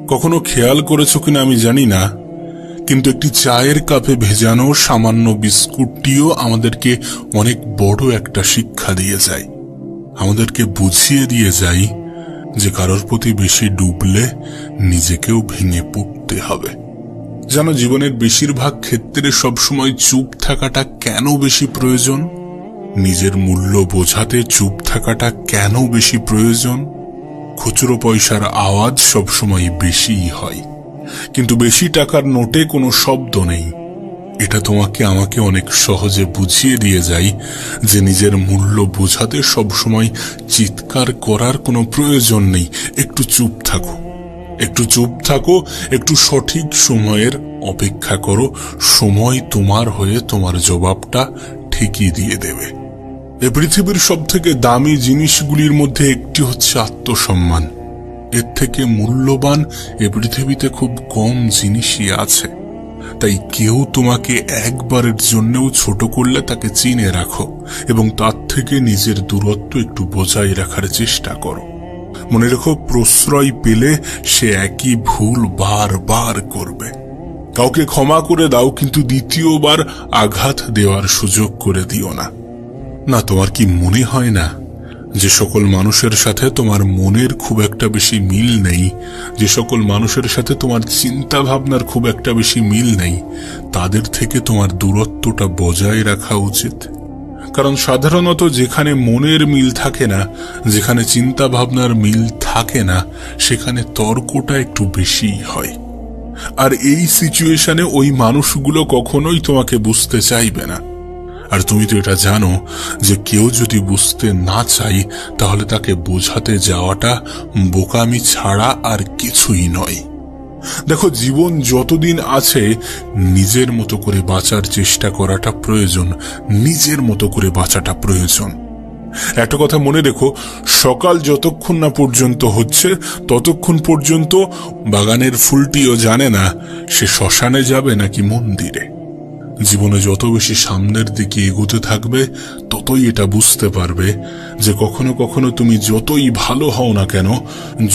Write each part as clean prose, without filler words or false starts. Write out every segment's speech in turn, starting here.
কখনো খেয়াল করেছো কিনা আমি জানি না, কিন্তু একটি চায়ের কাপে ভেজানো সামান্য বিস্কুটটিও আমাদেরকে অনেক বড় একটা শিক্ষা দিয়ে যায়। আমাদেরকে বুঝিয়ে দিয়ে যায় যে কারোর প্রতি বেশি ডুবলে নিজেকেও ভেঙে পড়তে হবে। জানো, জীবনের বেশিরভাগ ক্ষেত্রে সবসময় চুপ থাকাটা কেন বেশি প্রয়োজন? নিজের মূল্য বোঝাতে চুপ থাকাটা কেন বেশি প্রয়োজন? খুচরো পয়সার আওয়াজ সবসময় বেশিই হয়, কিন্তু বেশি টাকার নোটে কোনো শব্দ নেই। এটা তোমাকে আমাকে অনেক সহজে বুঝিয়ে দিয়ে যায় যে নিজের মূল্য বোঝাতে সবসময় চিৎকার করার কোনো প্রয়োজন নেই। একটু চুপ থাকো, একটু চুপ থাকো, একটু সঠিক সময়ের অপেক্ষা করো। সময় তোমার হয়ে তোমার জবাবটা ঠিকই দিয়ে দেবে। এই পৃথিবীর সবথেকে দামি জিনিসগুলির মধ্যে একটি হচ্ছে আত্মসম্মান। এর থেকে মূল্যবান এ পৃথিবীতে খুব কম জিনিসই আছে। তাই কেউ তোমাকে একবারের জন্যও ছোট করলে তাকে চিনে রাখো এবং তার থেকে নিজের দূরত্ব একটু বজায় রাখার চেষ্টা করো। মনে রেখো, প্রশ্রয় পেলে সে একই ভুল বারবার করবে। কাউকে ক্ষমা করে দাও, কিন্তু দ্বিতীয়বার আঘাত দেওয়ার সুযোগ করে দিও না। না, তোমার কি মনে হয় না যে সকল মানুষের সাথে তোমার মনের খুব একটা বেশি মিল নেই, যে সকল মানুষের সাথে তোমার চিন্তা ভাবনার খুব একটা বেশি মিল নেই, তাদের থেকে তোমার দূরত্বটা বজায় রাখা উচিত? কারণ সাধারণত যেখানে মনের মিল থাকে না, যেখানে চিন্তা ভাবনার মিল থাকে না, সেখানে তর্কটা একটু বেশিই হয়। আর এই সিচুয়েশনে ওই মানুষগুলো কখনোই তোমাকে বুঝতে চাইবে না। আর তুমি তো এটা জানো যে কেউ যদি বুঝতে না চাই, তাহলে তাকে বোঝাতে যাওয়াটা বোকামি ছাড়া আর কিছুই নয়। দেখো, জীবন যতদিন আছে নিজের মতো করে বাঁচার চেষ্টা করাটা প্রয়োজন, নিজের মতো করে বাঁচাটা প্রয়োজন। একটা কথা মনে রেখো, সকাল যতক্ষণ না পর্যন্ত হচ্ছে ততক্ষণ পর্যন্ত বাগানের ফুলটিও জানে না সে শ্মশানে যাবে নাকি মন্দিরে। জীবনে যত বেশি সামনের দিকে এগোতে থাকবে, ততই এটা বুঝতে পারবে যে কখনো কখনো তুমি যতই ভালো হও না কেন,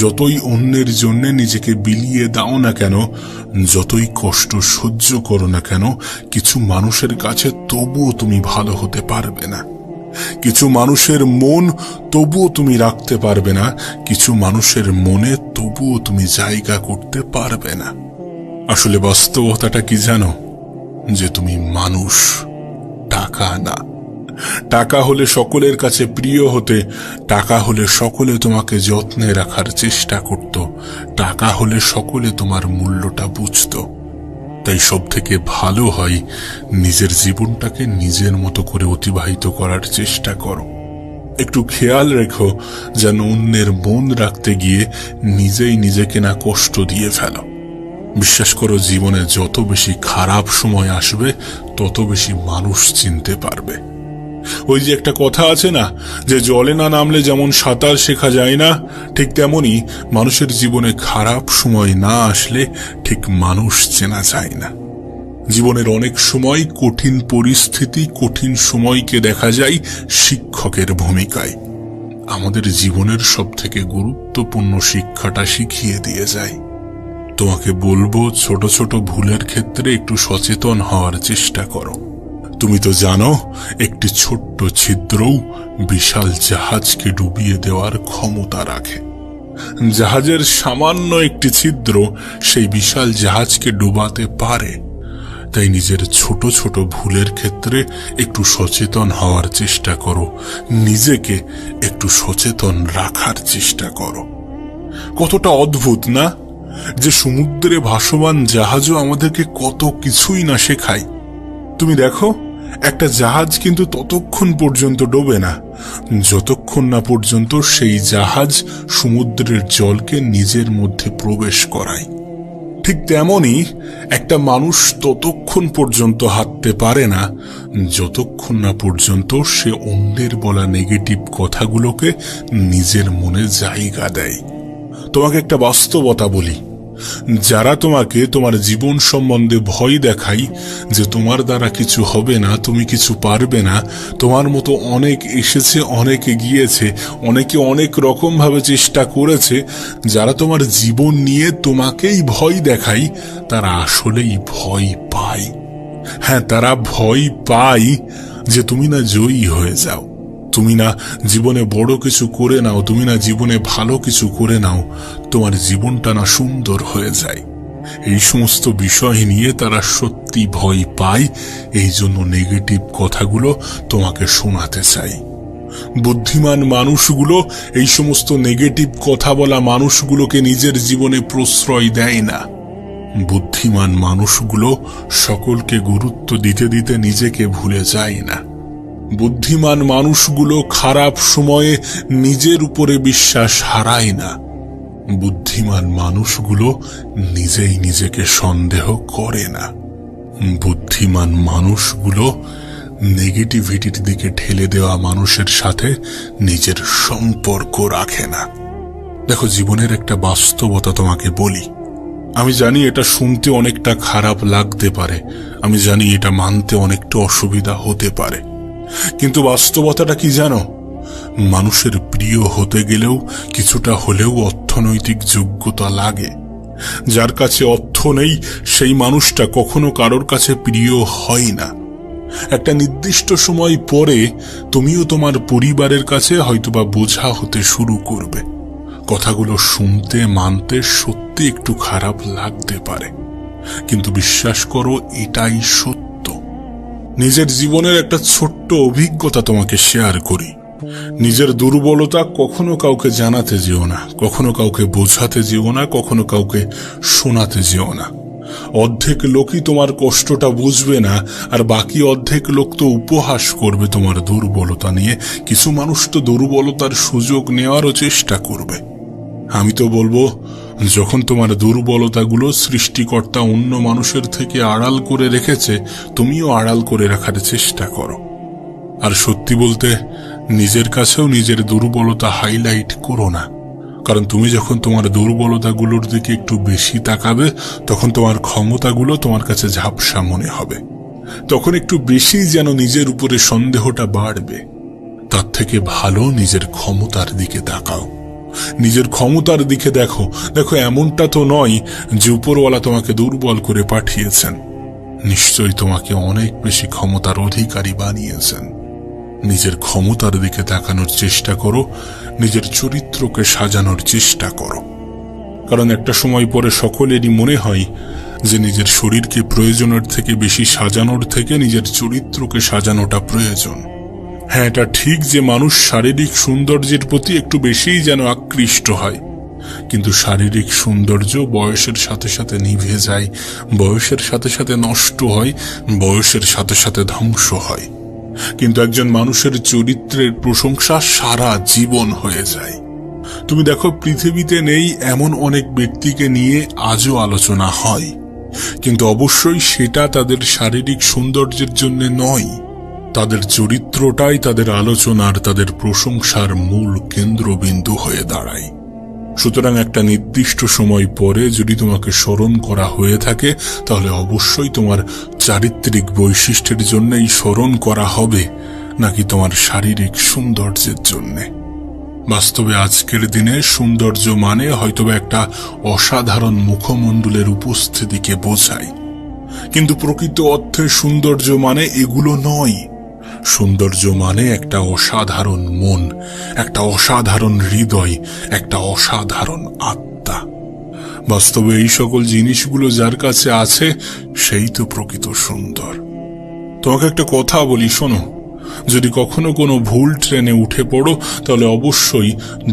যতই অন্যের জন্য নিজেকে বিলিয়ে দাও না কেন, যতই কষ্ট সহ্য করো না কেন, কিছু মানুষের কাছে তবুও তুমি ভালো হতে পারবে না। কিছু মানুষের মন তবুও তুমি রাখতে পারবে না, কিছু মানুষের মনে তবুও তুমি জায়গা করতে পারবে না। আসলে বাস্তবতাটা কি জানো? যে তুমি মানুষ, টাকা না। টাকা হলে সকলের কাছে প্রিয় হতে, টাকা হলে সকলে তোমাকে যত্নে রাখার চেষ্টা করত, টাকা হলে সকলে তোমার মূল্যটা বুঝত। তাই সব থেকে ভালো হয় নিজের জীবনটাকে নিজের মতো করে অতিবাহিত করার চেষ্টা করো। একটু খেয়াল রেখো যেন অন্যের মন রাখতে গিয়ে নিজেই নিজেকে না কষ্ট দিয়ে ফেলো। বিশ্বাস করো, জীবনে যত বেশি খারাপ সময় আসবে তত বেশি মানুষ চিনতে পারবে। ওই যে একটা কথা আছে না, যে জলে না নামলে যেমন সাঁতার শেখা যায় না, ঠিক তেমনি মানুষের জীবনে খারাপ সময় না আসলে ঠিক মানুষ চেনা যায় না। জীবনের অনেক সময় কঠিন পরিস্থিতি, কঠিন সময়কে দেখা যায় শিক্ষকের ভূমিকায়। আমাদের জীবনের সবথেকে গুরুত্বপূর্ণ শিক্ষাটা শিখিয়ে দিয়ে যায়। তোমাকে বলবো, ছোট ছোট ভুলের ক্ষেত্রে একটু সচেতন হওয়ার চেষ্টা করো। তুমি তো জানো, একটি ছোট্ট ছিদ্রও বিশাল জাহাজকে ডুবিয়ে দেওয়ার ক্ষমতা রাখে। জাহাজের সামান্য একটি ছিদ্র সেই বিশাল জাহাজকে ডুবাতে পারে। তাই নিজের ছোট ছোট ভুলের ক্ষেত্রে একটু সচেতন হওয়ার চেষ্টা করো, নিজেকে একটু সচেতন রাখার চেষ্টা করো। কতটা অদ্ভুত না, যে সমুদ্রে ভাসমান জাহাজও আমাদেরকে কত কিছুই না শেখায়। তুমি দেখো, একটা জাহাজ কিন্তু ততক্ষণ পর্যন্ত ডোবে না যতক্ষণ না পর্যন্ত সেই জাহাজ সমুদ্রের জলকে নিজের মধ্যে প্রবেশ করায়। ঠিক তেমনি একটা মানুষ ততক্ষণ পর্যন্ত হাঁটতে পারে না যতক্ষণ না পর্যন্ত সে অন্যের বলা নেগেটিভ কথাগুলোকে নিজের মনে জায়গা দেয়। তোমাকে একটা বাস্তবতা বলি, যারা তোমাকে তোমার জীবন সম্বন্ধে ভয় দেখায় যে তোমার দ্বারা কিছু হবে না, তুমি কিছু পারবে না, তোমার মতো অনেক এসেছে, অনেকে গিয়েছে, অনেকে অনেক রকম ভাবে চেষ্টা করেছে, যারা তোমার জীবন নিয়ে তোমাকেই ভয় দেখায়, তারা আসলেই ভয় পায়। হ্যাঁ, তারা ভয় পায় যে তুমি না জয়ী হয়ে যাও, তুমি না জীবনে বড় কিছু করে নাও, তুমি না জীবনে ভালো কিছু করে নাও, তোমার জীবনটা না সুন্দর হয়ে যায়। এই সমস্ত বিষয় নিয়ে তারা সত্যি ভয় পায়, এই জন্য নেগেটিভ কথাগুলো তোমাকে শোনাতে চাই। বুদ্ধিমান মানুষগুলো এই সমস্ত নেগেটিভ কথা বলা মানুষগুলোকে নিজের জীবনে প্রশ্রয় দেয় না। বুদ্ধিমান মানুষগুলো সকলকে গুরুত্ব দিতে দিতে নিজেকে ভুলে যায় না। বুদ্ধিমান মানুষগুলো খারাপ সময়ে নিজের উপরে বিশ্বাস হারায় না। বুদ্ধিমান মানুষগুলো নিজেই নিজেকে সন্দেহ করে না। বুদ্ধিমান মানুষগুলো নেগেটিভিটির দিকে ঠেলে দেওয়া মানুষের সাথে নিজের সম্পর্ক রাখে না। দেখো, জীবনের একটা বাস্তবতা তোমাকে বলি। আমি জানি এটা শুনতে অনেকটা খারাপ লাগতে পারে, আমি জানি এটা মানতে অনেকটা অসুবিধা হতে পারে, কিন্তু বাস্তবতাটা কি জানো? মানুষের প্রিয় হতে গেলেও কিছুটা হলেও অর্থনৈতিক যোগ্যতা লাগে। যার কাছে অর্থ নেই সেই মানুষটা কখনো কারোর কাছে প্রিয় হয় না। একটা নির্দিষ্ট সময় পরে তুমিও তোমার পরিবারের কাছে হয়তোবা বোঝা হতে শুরু করবে। কথাগুলো শুনতে মানতে সত্যি একটু খারাপ লাগতে পারে, কিন্তু বিশ্বাস করো এটাই সত্য। নিজের জীবনের একটা ছোট্ট অভিজ্ঞতা তোমাকে শেয়ার করি। নিজের দুর্বলতা কখনো কাউকে জানাতে যেও না, কখনো কাউকে বোঝাতে যেও না, কখনো কাউকে শোনাতে যেও না। অর্ধেক লোকই তোমার কষ্টটা বুঝবে না, আর বাকি অর্ধেক লোক তো উপহাস করবে তোমার দুর্বলতা নিয়ে। কিছু মানুষ তো দুর্বলতার সুযোগ নেওয়ারও চেষ্টা করবে। আমি তো বলবো, যখন তোমার দুর্বলতাগুলো সৃষ্টিকর্তা অন্য মানুষের থেকে আড়াল করে রেখেছে, তুমিও আড়াল করে রাখার চেষ্টা করো। আর সত্যি বলতে, নিজের কাছেও নিজের দুর্বলতা হাইলাইট করো না, কারণ তুমি যখন তোমার দুর্বলতাগুলোর দিকে একটু বেশি তাকাবে, তখন তোমার ক্ষমতাগুলো তোমার কাছে ঝাপসা মনে হবে, তখন একটু বেশি যেন নিজের উপরে সন্দেহটা বাড়বে। তার থেকে ভালো নিজের ক্ষমতার দিকে তাকাও, নিজের ক্ষমতার দিকে দেখো। দেখো, এমনটা তো নয় যে উপরওয়ালা তোমাকে দুর্বল করে পাঠিয়েছেন, নিশ্চয়ই তোমাকে অনেক বেশি ক্ষমতার অধিকারী বানিয়েছেন। নিজের ক্ষমতার দিকে তাকানোর চেষ্টা করো, নিজের চরিত্রকে সাজানোর চেষ্টা করো। কারণ একটা সময় পরে সকলেরই মনে হয় যে নিজের শরীরকে প্রয়োজনের থেকে বেশি সাজানোর থেকে নিজের চরিত্রকে সাজানোটা প্রয়োজন। হ্যাঁ, এটা ঠিক যে মানুষ শারীরিক সৌন্দর্যের প্রতি একটু বেশিই যেন আকৃষ্ট হয়, কিন্তু শারীরিক সৌন্দর্য বয়সের সাথে সাথে নিভে যায়, বয়সের সাথে সাথে নষ্ট হয়, বয়সের সাথে সাথে ধ্বংস হয়। কিন্তু একজন মানুষের চরিত্রের প্রশংসা সারা জীবন হয়ে যায়। তুমি দেখো, পৃথিবীতে নেই এমন অনেক ব্যক্তিকে নিয়ে আজও আলোচনা হয়, কিন্তু অবশ্যই সেটা তাদের শারীরিক সৌন্দর্যের জন্য নয়। তাদের চরিত্রটাই তাদের আলোচনার, তাদের প্রশংসার মূল কেন্দ্রবিন্দু হয়ে দাঁড়ায়। সুতরাং একটা নির্দিষ্ট সময় পরে যদি তোমাকে স্মরণ করা হয়ে থাকে, তাহলে অবশ্যই তোমার চারিত্রিক বৈশিষ্ট্যের জন্যই স্মরণ করা হবে, নাকি তোমার শারীরিক সৌন্দর্যের জন্যে। বাস্তবে আজকের দিনে সৌন্দর্য মানে হয়তোবা একটা অসাধারণ মুখমণ্ডলের উপস্থিতিকে বোঝায়, কিন্তু প্রকৃত অর্থে সৌন্দর্য মানে এগুলো নয়। সৌন্দর্য মানে একটা অসাধারণ মন, একটা অসাধারণ হৃদয়, একটা অসাধারণ আত্মা। বাস্তবে এই সকল জিনিসগুলো যার কাছে আছে, সেই তো প্রকৃত সুন্দর। তোমাকে একটা কথা বলি, শোনো। যদি কখনো কোনো ভুল ট্রেনে উঠে পড়ো, তাহলে অবশ্যই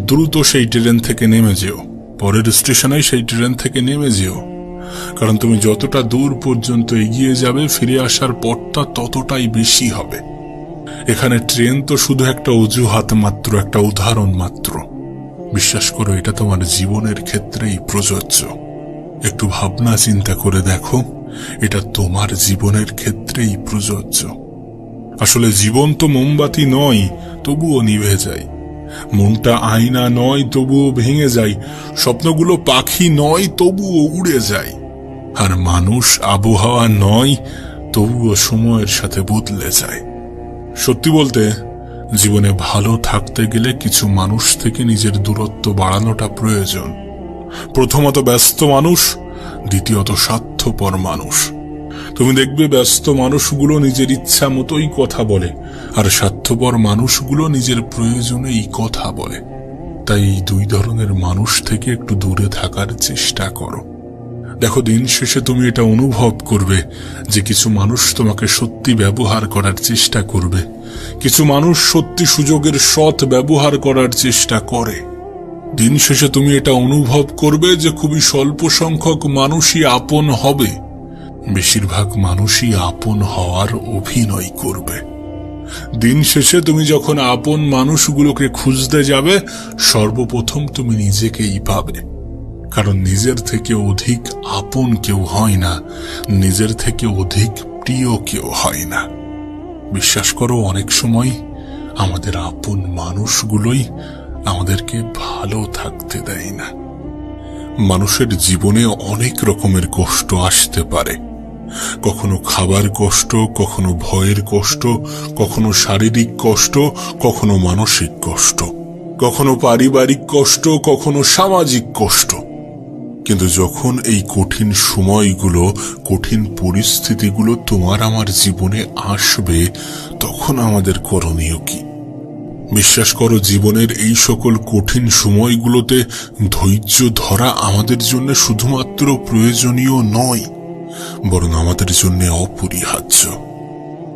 দ্রুত সেই ট্রেন থেকে নেমে যেও, পরের স্টেশনে সেই ট্রেন থেকে নেমে যেও। কারণ তুমি যতটা দূর পর্যন্ত এগিয়ে যাবে, ফিরে আসার পথটা ততটাই বেশি হবে। এখানে ট্রেন তো শুধু একটা অজুহাত মাত্র, একটা উদাহরণ মাত্র। বিশ্বাস করো, এটা তোমার জীবনের ক্ষেত্রেই প্রযোজ্য। একটু ভাবনা চিন্তা করে দেখো, এটা তোমার জীবনের ক্ষেত্রেই প্রযোজ্য। আসলে জীবন তো মোমবাতি নয়, তবুও নিভে যায়। মনটা আয়না নয় তবুও ভেঙে যায়, স্বপ্নগুলো পাখি নয় তবুও উড়ে যায়, আর মানুষ আবহাওয়া নয় তবুও সময়ের সাথে বদলে যায়। সত্যি বলতে, জীবনে ভালো থাকতে গেলে কিছু মানুষ থেকে নিজের দূরত্ব বাড়ানোটা প্রয়োজন। প্রথমত ব্যস্ত মানুষ, দ্বিতীয়ত স্বার্থপর মানুষ। তুমি দেখবে ব্যস্ত মানুষগুলো নিজের ইচ্ছা মতোই কথা বলে, আর স্বার্থপর মানুষগুলো নিজের প্রয়োজনেই কথা বলে। তাই এই দুই ধরনের মানুষ থেকে একটু দূরে থাকার চেষ্টা করো। দেখো, দিন শেষে তুমি এটা অনুভব করবে যে কিছু মানুষ তোমাকে সত্যি ব্যবহার করার চেষ্টা করবে, কিছু মানুষ সত্যি সুযোগের সৎ ব্যবহার করার চেষ্টা করে। দিন শেষে তুমি এটা অনুভব করবে যে খুবই স্বল্প সংখ্যক মানুষই আপন হবে, বেশিরভাগ মানুষই আপন হওয়ার অভিনয় করবে। দিন শেষে তুমি যখন আপন মানুষগুলোকে খুঁজতে যাবে, সর্বপ্রথম তুমি নিজেকেই পাবে। কারণ নিজের থেকে অধিক আপন কেউ হয় না, নিজের থেকে অধিক প্রিয় কেউ হয় না। বিশ্বাস করো, অনেক সময় আমাদের আপন মানুষগুলোই আমাদেরকে ভালো থাকতে দেয় না। মানুষের জীবনে অনেক রকমের কষ্ট আসতে পারে, কখনো খাবার কষ্ট, কখনো ভয়ের কষ্ট, কখনো শারীরিক কষ্ট, কখনো মানসিক কষ্ট, কখনো পারিবারিক কষ্ট, কখনো সামাজিক কষ্ট। কিন্তু যখন এই কঠিন সময়গুলো, কঠিন পরিস্থিতিগুলো তোমার আমার জীবনে আসবে, তখন আমাদের করণীয় কি? বিশ্বাস করো, জীবনের এই সকল কঠিন সময়গুলোতে ধৈর্য ধরা আমাদের জন্য শুধুমাত্র প্রয়োজনীয় নয়, বরং আমাদের জন্য অপরিহার্য।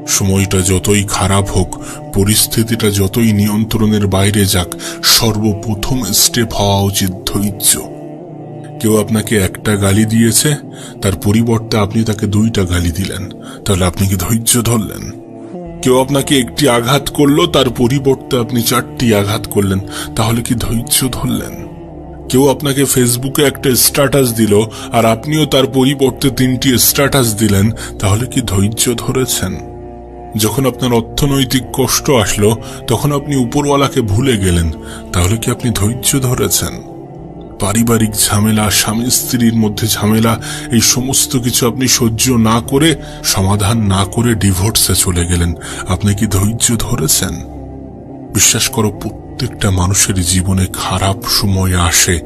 সময়টা যতই খারাপ হোক, পরিস্থিতিটা যতই নিয়ন্ত্রণের বাইরে যাক, সর্বপ্রথম স্টেপ হওয়া উচিত ধৈর্য। কেউ আপনাকে একটা গালি দিয়েছে, তার পরিবর্তে আপনি তাকে 2টা গালি দিলেন, তাহলে আপনি কি ধৈর্য ধরলেন? কেউ আপনাকে একটি আঘাত করলো, তার পরিবর্তে আপনি 4টি আঘাত করলেন, তাহলে কি ধৈর্য ধরলেন? কেউ আপনাকে ফেসবুকে একটা স্ট্যাটাস দিল, আর আপনিও তার পরিবর্তে 3টি স্ট্যাটাস দিলেন, তাহলে কি ধৈর্য ধরেছেন? যখন আপনার অর্থনৈতিক কষ্ট আসলো, তখন আপনি উপরওয়ালাকে ভুলে গেলেন, তাহলে কি আপনি ধৈর্য ধরেছেন? পারিবারিক ঝামেলা, স্বামী স্ত্রীর মধ্যে ঝামেলা, এই সমস্ত কিছু আপনি সহ্য না করে, সমাধান না করে ডিভোর্সে চলে গেলেন, আপনি কি ধৈর্য ধরেছেন? বিশ্বাস করো, প্রত্যেকটা মানুষের জীবনে খারাপ সময় আসে,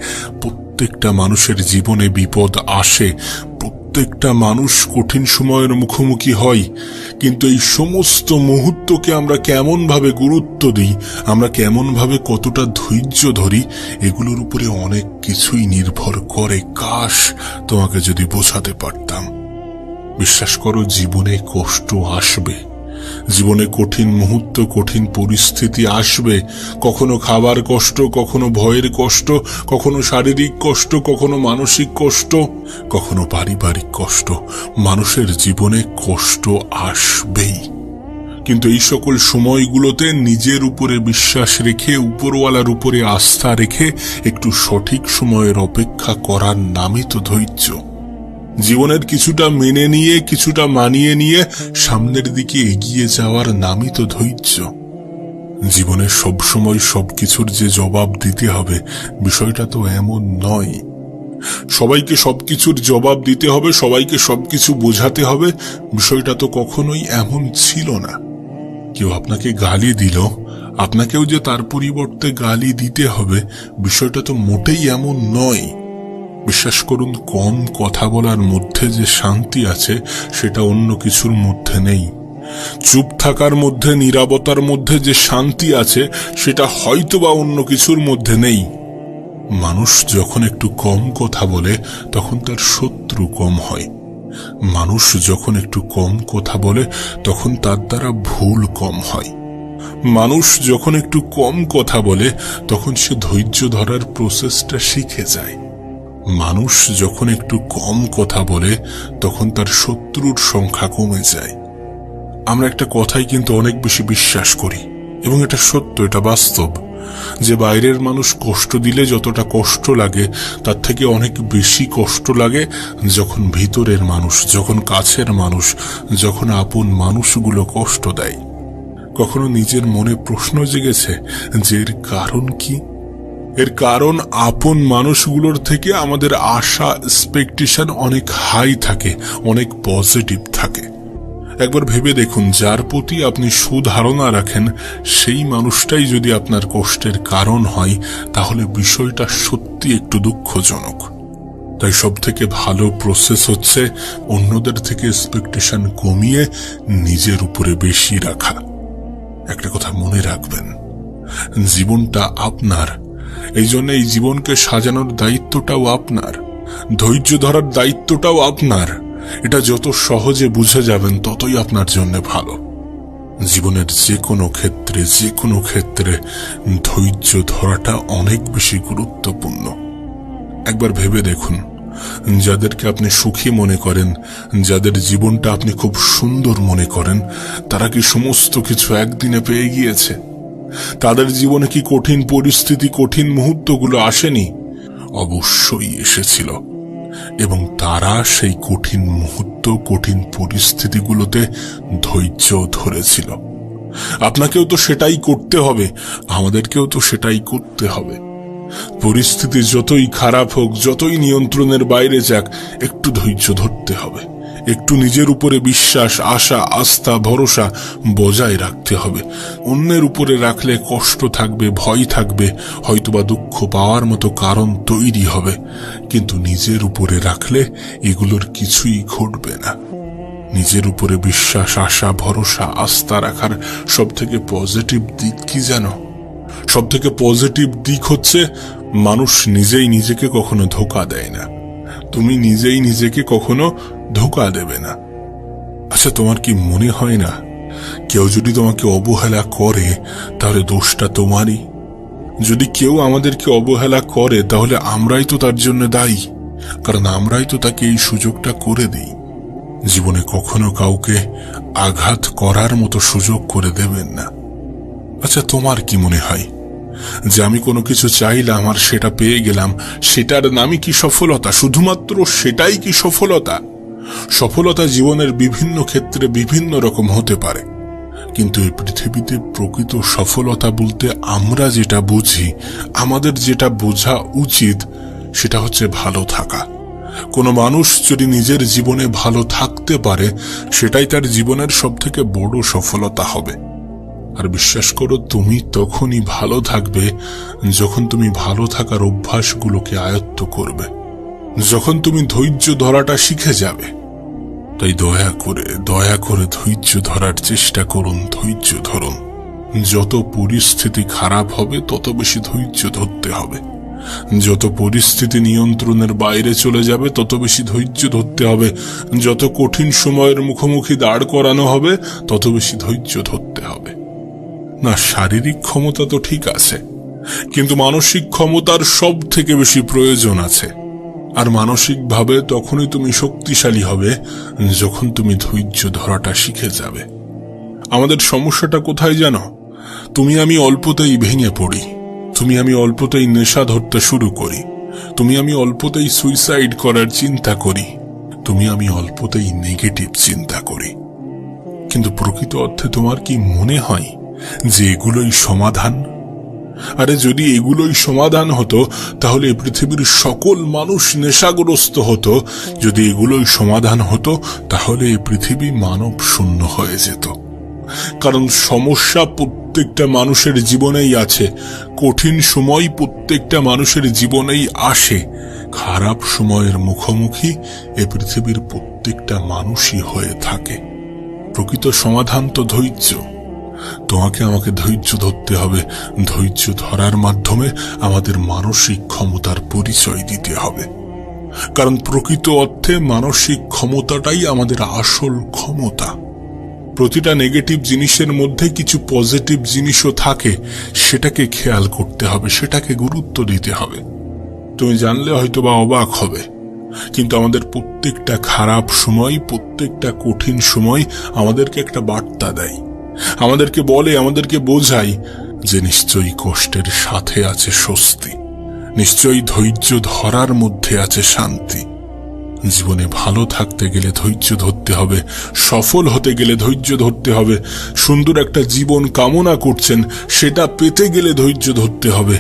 প্রত্যেকটা মানুষের জীবনে বিপদ আসে, প্রত্যেকটা মানুষ কঠিন সময়ের মুখোমুখি হয়। কিন্তু এই সমস্ত মুহূর্তকে আমরা কেমন ভাবে গুরুত্ব দিই, আমরা কেমন ভাবে কতটা ধৈর্য ধরি, এগুলোর উপরে অনেক কিছুই নির্ভর করে। কাশ তোমাকে যদি বোঝাতে পারতাম। বিশ্বাস করো, জীবনে কষ্ট আসবে, জীবনে কঠিন মুহূর্ত, কঠিন পরিস্থিতি আসবে। কখনো খাবার কষ্ট, কখনো ভয়ের কষ্ট, কখনো শারীরিক কষ্ট, কখনো মানসিক কষ্ট, কখনো পারিবারিক কষ্ট। মানুষের জীবনে কষ্ট আসবেই। কিন্তু এই সকল সময়গুলোতে নিজের উপরে বিশ্বাস রেখে, উপরওয়ালার উপরে আস্থা রেখে একটু সঠিক সময়ের অপেক্ষা করার নামই তো ধৈর্য। জীবনের কিছুটা মেনে নিয়ে, কিছুটা মানিয়ে নিয়ে সামনের দিকে এগিয়ে যাওয়ার নামই তো ধৈর্য। জীবনে সবসময় সবকিছুর যে জবাব দিতে হবে, বিষয়টা তো এমন নয়। সবাইকে সবকিছুর জবাব দিতে হবে, সবাইকে সবকিছু বোঝাতে হবে, বিষয়টা তো কখনোই এমন ছিল না। কেউ আপনাকে গালি দিল, আপনাকেও যে তার পরিবর্তে গালি দিতে হবে, বিষয়টা তো মোটেই এমন নয়। বিশ্বাস করুন, কম কথা বলার মধ্যে যে শান্তি আছে, সেটা অন্য কিছুর মধ্যে নেই। চুপ থাকার মধ্যে, নীরবতার মধ্যে যে শান্তি আছে, সেটা হয়তোবা অন্য কিছুর মধ্যে নেই। মানুষ যখন একটু কম কথা বলে, তখন তার শত্রু কম হয়। মানুষ যখন একটু কম কথা বলে, তখন তার দ্বারা ভুল কম হয়। মানুষ যখন একটু কম কথা বলে, তখন সে ধৈর্য ধরার প্রসেসটা শিখে যায়। মানুষ যখন একটু কম কথা বলে, তখন তার শত্রুর সংখ্যা কমে যায়। আমরা একটা কথাই কিন্তু অনেক বেশি বিশ্বাস করি, এবং এটা সত্য, এটা বাস্তব, যে বাইরের মানুষ কষ্ট দিলে যতটা কষ্ট লাগে, তার থেকে অনেক বেশি কষ্ট লাগে যখন ভিতরের মানুষ, যখন কাছের মানুষ, যখন আপন মানুষগুলো কষ্ট দেয়। কখনো নিজের মনে প্রশ্ন জেগেছে যে এর কারণ কি? এর কারণ আপন মানুষগুলোর থেকে আমাদের আশা, এক্সপেকটেশন অনেক হাই থাকে, অনেক পজিটিভ থাকে। একবার ভেবে দেখুন, যার প্রতি আপনি সুধারণা রাখেন সেই মানুষটাই যদি আপনার কষ্টের কারণ হয়, তাহলে বিষয়টা সত্যি একটু দুঃখজনক। তাই সব থেকে ভালো প্রসেস হচ্ছে অন্যদের থেকে এক্সপেকটেশন কমিয়ে নিজের উপরে বেশি রাখা। একটা কথা মনে রাখবেন, জীবনটা আপনার, এই জন্য এই জীবনকে সাজানোর দায়িত্বটাও আপনার, ধৈর্য ধরার দায়িত্বটাও আপনার। এটা যত সহজে বুঝে যাবেন ততই আপনার জন্য ভালো। জীবনের যে কোনো ক্ষেত্রে ধৈর্য ধরাটা অনেক বেশি গুরুত্বপূর্ণ। একবার ভেবে দেখুন, যাদেরকে আপনি সুখী মনে করেন, যাদের জীবনটা আপনি খুব সুন্দর মনে করেন, তারা কি সমস্ত কিছু একদিনে পেয়ে গিয়েছে? তাদের জীবনে কি কঠিন পরিস্থিতি, কঠিন মুহূর্তগুলো আসেনি? অবশ্যই এসেছিল, এবং তারা সেই কঠিন মুহূর্ত, কঠিন পরিস্থিতিগুলোতে ধৈর্য ধরেছিল। আপনাকেও তো সেটাই করতে হবে, আমাদেরকেও তো সেটাই করতে হবে। পরিস্থিতি যতই খারাপ হোক, যতই নিয়ন্ত্রণের বাইরে যাক, একটু ধৈর্য ধরতে হবে, একটু নিজের উপরে বিশ্বাস, আশা, আস্থা, ভরসা বজায় রাখতে হবে। অন্যের উপরে রাখলে কষ্ট থাকবে, ভয় থাকবে, হয়তোবা দুঃখ পাওয়ার মতো কারণ তৈরি হবে, কিন্তু নিজের উপরে রাখলে এগুলোর কিছুই ঘটবে না। নিজের উপরে বিশ্বাস, আশা, ভরসা, আস্থা রাখার সব থেকে পজিটিভ দিক কি জানো? সব থেকে পজিটিভ দিক হচ্ছে মানুষ নিজেই নিজেকে কখনো ধোঁকা দেয় না। তুমি নিজেই নিজেকে কখনো ধোঁকা দেবে না। আচ্ছা, তোমার কি মনে হয় না কেউ যদি তোমাকে অবহেলা করে তাহলে দোষটা তোমারই? যদি কেউ আমাদেরকে অবহেলা করে তাহলে আমরাই তো তার জন্য দায়ী, কারণ আমরাই তো তাকে এই সুযোগটা করে দিই। জীবনে কখনো কাউকে আঘাত করার মতো সুযোগ করে দেবেন না। আচ্ছা, তোমার কি মনে হয় যে আমি কোনো কিছু চাইলাম আর সেটা পেয়ে গেলাম, সেটার নামই কি সফলতা? শুধুমাত্র সেটাই কি সফলতা? সফলতা জীবনের বিভিন্ন ক্ষেত্রে বিভিন্ন রকম হতে পারে, কিন্তু এই পৃথিবীতে প্রকৃত সফলতা বলতে আমরা যেটা বুঝি, আমাদের যেটা বোঝা উচিত, সেটা হচ্ছে ভালো থাকা। কোনো মানুষ যদি নিজের জীবনে ভালো থাকতে পারে, সেটাই তার জীবনের সবথেকে বড় সফলতা হবে। আর বিশ্বাস করো, তুমি তখনই ভালো থাকবে যখন তুমি ভালো থাকার অভ্যাসগুলোকে আয়ত্ত করবে, যখন তুমি ধৈর্য ধরাটা শিখে যাবে। তাই দয়া করে ধৈর্য ধরার চেষ্টা করুন, ধৈর্য ধরুন। যত পরিস্থিতি খারাপ হবে তত বেশি ধৈর্য ধরতে হবে। যত পরিস্থিতি নিয়ন্ত্রণের বাইরে চলে যাবে তত বেশি ধৈর্য ধরতে হবে। যত কঠিন সময়ের মুখোমুখি দাঁড় করানো হবে তত বেশি ধৈর্য ধরতে হবে। না, শারীরিক ক্ষমতা তো ঠিক আছে, কিন্তু মানসিক ক্ষমতার সব থেকে বেশি প্রয়োজন আছে। আর মানসিকভাবে তখনই তুমি শক্তিশালী হবে যখন তুমি ধৈর্য ধরাটা শিখে যাবে। আমাদের সমস্যাটা কোথায় জানো? তুমি আমি অল্পতেই ভেঙে পড়ি, তুমি আমি অল্পতেই নেশা ধরতে শুরু করি, তুমি আমি অল্পতেই সুইসাইড করার চিন্তা করি, তুমি আমি অল্পতেই নেগেটিভ চিন্তা করি। কিন্তু প্রকৃত অর্থে তোমার কি মনে হয় যে এগুলোই সমাধান? আরে যদি এগুলোই সমাধান হতো তাহলে পৃথিবীর সকল মানুষ নেশাগ্রস্ত হতো। যদি এগুলোই সমাধান হতো তাহলে এই পৃথিবী মানব শূন্য হয়ে যেত। কারণ সমস্যা প্রত্যেকটা মানুষের জীবনেই আছে, কঠিন সময় প্রত্যেকটা মানুষের জীবনেই আসে। খারাপ সময়ের মুখোমুখি এ পৃথিবীর প্রত্যেকটা মানুষই হয়ে থাকে। প্রকৃত সমাধান তো ধৈর্য। তোমাকে আমাকে ধৈর্য ধরতে হবে। ধৈর্য ধরার মাধ্যমে আমাদের মানসিক ক্ষমতার পরিচয় দিতে হবে, কারণ প্রকৃত অর্থে মানসিক ক্ষমতাটাই আমাদের আসল ক্ষমতা। প্রতিটা নেগেটিভ জিনিসের মধ্যে কিছু পজিটিভ জিনিসও থাকে, সেটাকে খেয়াল করতে হবে, সেটাকে গুরুত্ব দিতে হবে। তুমি জানলে হয়তোবা অবাক হবে, কিন্তু আমাদের প্রত্যেকটা খারাপ সময়, প্রত্যেকটা কঠিন সময় আমাদেরকে একটা বার্তা দেয়, আমাদেরকে বলে, আমাদেরকে বোঝায় যে নিশ্চয়ই কষ্টের সাথে আছে স্বস্তি, নিশ্চয়ই ধৈর্য ধরার মধ্যে আছে শান্তি। জীবনে ভালো থাকতে গেলে ধৈর্য ধরতে হবে, সফল হতে গেলে ধৈর্য ধরতে হবে, সুন্দর একটা জীবন কামনা করছেন সেটা পেতে গেলে ধৈর্য ধরতে হবে,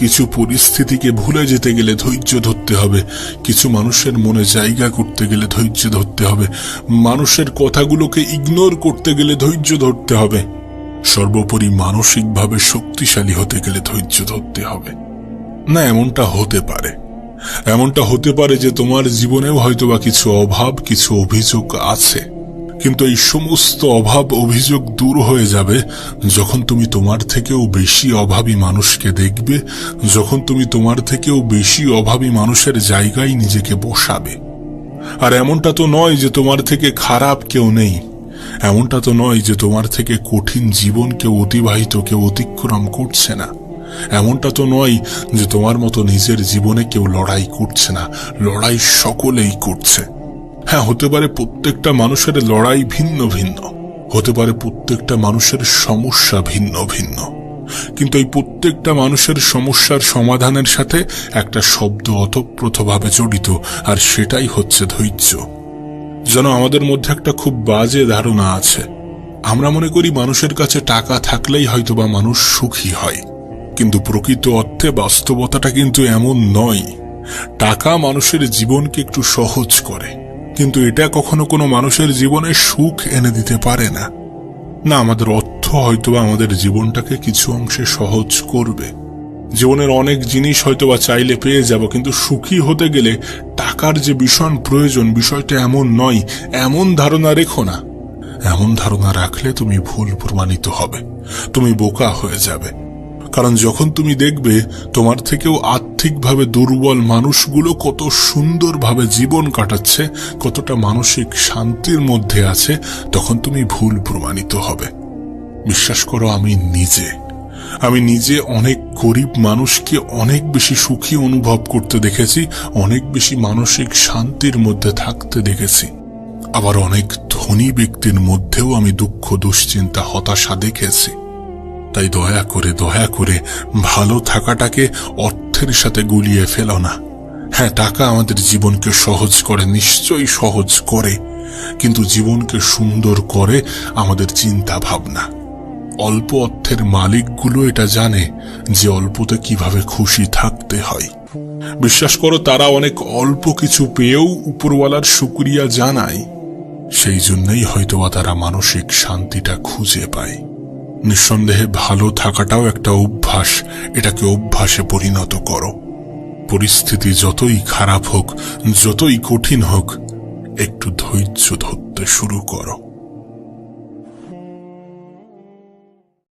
কিছু পরিস্থিতিকে ভুলে যেতে গেলে ধৈর্য ধরতে হবে, কিছু মানুষের মনে জায়গা করতে গেলে ধৈর্য ধরতে হবে, মানুষের কথাগুলোকে ইগনোর করতে গেলে ধৈর্য ধরতে হবে, সর্বোপরি মানসিকভাবে শক্তিশালী হতে গেলে ধৈর্য ধরতে হবে। না, এমনটা হতে পারে যে তোমার জীবনেও হয়তোবা কিছু অভাব, কিছু অভিযোগ আছে, কিন্তু এই সমস্ত অভাব অভিযোগ দূর হয়ে যাবে যখন তুমি তোমার থেকেও বেশি অভাবী মানুষকে দেখবে, যখন তুমি তোমার থেকেও বেশি অভাবী মানুষের জায়গায় নিজেকে বসাবে। আর এমনটা তো নয় যে তোমার থেকে খারাপ কেউ নেই, এমনটা তো নয় যে তোমার থেকে কঠিন জীবন কেউ অতিক্রম করছে না, এমনটা তো নয় যে তোমার মতো নিজের জীবনে কেউ লড়াই করছে না, লড়াই সকলেই করছে। হ্যাঁ, হতে পারে প্রত্যেকটা মানুষের লড়াই ভিন্ন ভিন্ন, হতে পারে প্রত্যেকটা মানুষের সমস্যা ভিন্ন ভিন্ন, কিন্তু এই প্রত্যেকটা মানুষের সমস্যার সমাধানের সাথে একটা শব্দ ওতপ্রোতভাবে জড়িত, আর সেটাই হচ্ছে ধৈর্য। যেন আমাদের মধ্যে একটা খুব বাজে ধারণা আছে, আমরা মনে করি মানুষের কাছে টাকা থাকলেই হয়তোবা মানুষ সুখী হয়, কিন্তু প্রকৃত অর্থে বাস্তবতাটা কিন্তু এমন নয়। টাকা মানুষের জীবনকে একটু সহজ করে, কিন্তু এটা কখনো কোনো মানুষের জীবনে সুখ এনে দিতে পারে না। আমাদের অর্থ হয়তোবা আমাদের জীবনটাকে কিছু অংশে সহজ করবে, জীবনের অনেক জিনিস হয়তোবা চাইলে পেয়ে যাব, কিন্তু সুখী হতে গেলে টাকার যে ভীষণ প্রয়োজন, বিষয়টা এমন নয়, এমন ধারণা রেখো না। এমন ধারণা রাখলে তুমি ভুল প্রমাণিত হবে, তুমি বোকা হয়ে যাবে। কারণ যখন তুমি দেখবে তোমার থেকেও আর্থিকভাবে দুর্বল মানুষগুলো কত সুন্দরভাবে জীবন কাটাচ্ছে, কতটা মানসিক শান্তির মধ্যে আছে, তখন তুমি ভুল প্রমাণিত হবে। বিশ্বাস করো, আমি নিজে অনেক গরিব মানুষকে অনেক বেশি সুখী অনুভব করতে দেখেছি, অনেক বেশি মানসিক শান্তির মধ্যে থাকতে দেখেছি। আবার অনেক ধনী ব্যক্তির মধ্যেও আমি দুঃখ, দুশ্চিন্তা, হতাশা দেখেছি। তাই দয়া করে ভালো থাকাটাকে অর্থের সাথে গুলিয়ে ফেলো না। হ্যাঁ, টাকা আমাদের জীবনকে সহজ করে, নিশ্চয়ই সহজ করে, কিন্তু জীবনকে সুন্দর করে আমাদের চিন্তা ভাবনা। অল্প অর্থের মালিকগুলো এটা জানে যে অল্পতে কিভাবে খুশি থাকতে হয়। বিশ্বাস করো, তারা অনেক অল্প কিছু পেয়েও উপরওয়ালার শুকরিয়া জানায়, সেই জন্যই হয়তোবা তারা মানসিক শান্তিটা খুঁজে পায়। নিঃসন্দেহে ভালো থাকাটাও একটা অভ্যাস, এটাকে অভ্যাসে পরিণত করো। পরিস্থিতি যতই খারাপ হোক, যতই কঠিন হোক, একটু ধৈর্য ধরতে শুরু করো।